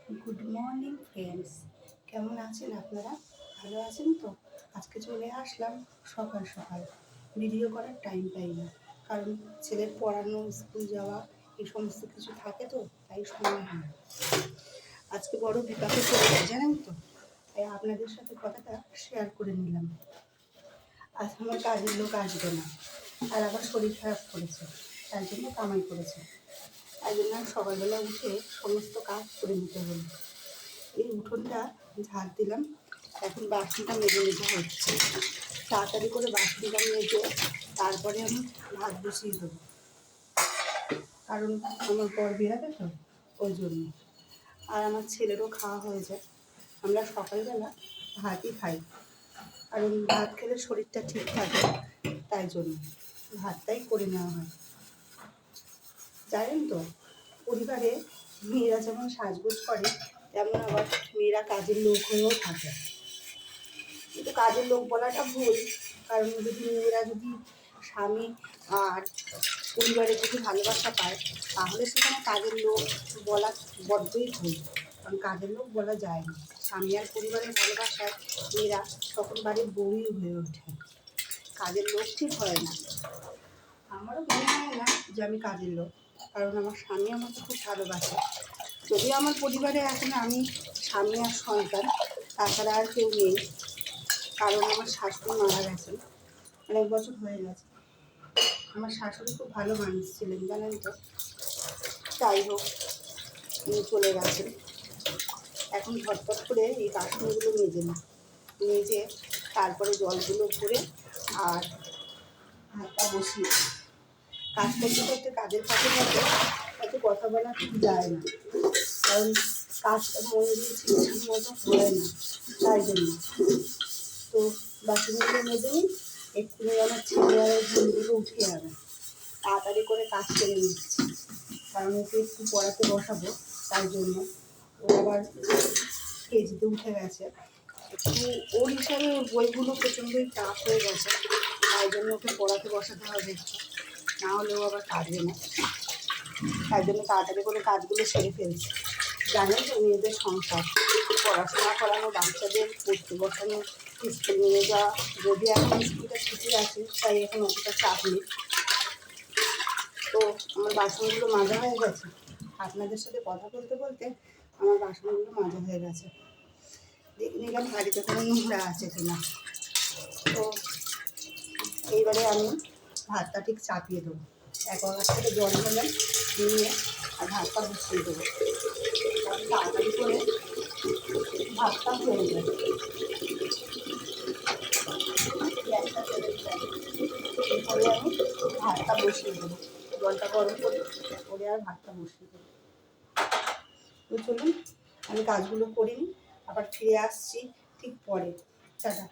Good morning friends, কেমন আছেন আপনারা? ভালো আছেন তো? আজকে চলে আসলাম সকাল সকাল। ভিডিও করার টাইম পাই না, কারণ ছেলের পড়ানো, স্কুল যাওয়া এই সমস্ত কিছু থাকে, তো তাই সময় হয় না। আজকে বড় বিপাকে পড়েছে জানেন তো, তাই আপনাদের সাথে কথাটা শেয়ার করে নিলাম। আজ আমার কাজের লোক আসবে না, আর আবার শরীর খারাপ করেছে, তার জন্য কামাই করেছে। তাই জন্য সকালবেলা উঠে সমস্ত কাজ করে নিতে হলো। এই উঠোনটা ঝাড় দিলাম, এখন বাসনটা মেজে নিতে হচ্ছে। তাড়াতাড়ি করে বাসনটা মেজে তারপরে আমি ভাত বসিয়ে দেবো, কারণ আমার বর বেরাবে তো, ওই জন্য। আর আমার ছেলেরও খাওয়া হয়ে যায়। আমরা সকালবেলা ভাতই খাই, কারণ ভাত খেলে শরীরটা ঠিক থাকে, তাই জন্য ভাতটাই করে নেওয়া হয়। জানেন তো, পরিবারে মেয়েরা যেমন সাজগোজ করে, তেমন আবার মেয়েরা কাজের লোক হয়েও থাকে। কিন্তু কাজের লোক বলাটা ভুল, কারণ যদি মেয়েরা যদি স্বামী আর পরিবারে যদি ভালোবাসা পায়, তাহলে সেখানে কাজের লোক বলা বড্ডই ভুল। কারণ কাজের লোক বলা যায় না। স্বামী আর পরিবারের ভালোবাসায় মেয়েরা তখন বাড়ির বউই হয়ে ওঠে, কাজের লোক ঠিক হয় না। আমারও মনে হয় না যে আমি কাজের লোক, কারণ আমার স্বামী আমাকে খুব ভালোবাসে। যদিও আমার পরিবারে এখন আমি, স্বামী আর সন্তান, তাছাড়া আর কেউ নেই, কারণ আমার শাশুড়ি মারা গেছেন, অনেক বছর হয়ে গেছে। আমার শাশুড়ি খুব ভালো মানুষ ছিলেন জানেন তো। যাই হোক, উনি চলে গেছেন। এখন ঝটপট করে এই বাসনগুলো মেজে তারপরে জলগুলো ভরে আর ভাতটা বসিয়ে, কাজ করতে করতে কাজের ফাঁকে ফাঁকে এত কথা বলা ঠিক যায় না, কারণ কাজটা মন দিয়ে ঠিকঠাক মতো হয় না, তাই জন্য। তো বাসনগুলো মেজে নিই, এক্ষুনি আমার ছেলে আর বন্ধুগুলো উঠে যাবে। তাড়াতাড়ি করে কাজ সেরে নিচ্ছি, কারণ ওকে একটু পড়াতে বসাবো, তাই জন্য। ও আবার কেজিতে উঠে গেছে, একটু ওর হিসাবে ওর বইগুলো প্রচণ্ডই টাফ হয়ে গেছে, তাই জন্য ওকে পড়াতে বসাতে হবে, না হলেও আবার পারবে না। তাই জন্য তাড়াতাড়ি করে কাজগুলো সেরে ফেলছি। জানেন তো, মেয়েদের সংসার, পড়াশোনা করানো, বাচ্চাদের পড়তে বসানো, স্কুল নিয়ে যাওয়া। যদি এখন স্কুলটা ছুটি আছে, তাই এখন অতটা চাপ নেই। তো আমার বাসনগুলো মাজা হয়ে গেছে। আপনাদের সাথে কথা বলতে বলতে আমার বাসনগুলো মাজা হয়ে গেছে। দেখে নিলাম বাড়িতে কোনো নোংরা আছে কিনা। তো এইবারে আমি ভাতটা ঠিক চাপিয়ে দেবো, এক থেকে জল ঢেলে নিয়ে আর ভাতটা বসিয়ে দেবো, তাড়াতাড়ি করে ভাতটা হয়ে যাবে। গ্যাসটা ছেড়ে দিলাম, এরপরে আমি ভাতটা বসিয়ে দেবো, জলটা গরম করে আর ভাতটা বসিয়ে দেবো। তো চলুন আমি কাজগুলো করে নিই, আবার ফিরে আসছি ঠিক পরে। টাটা।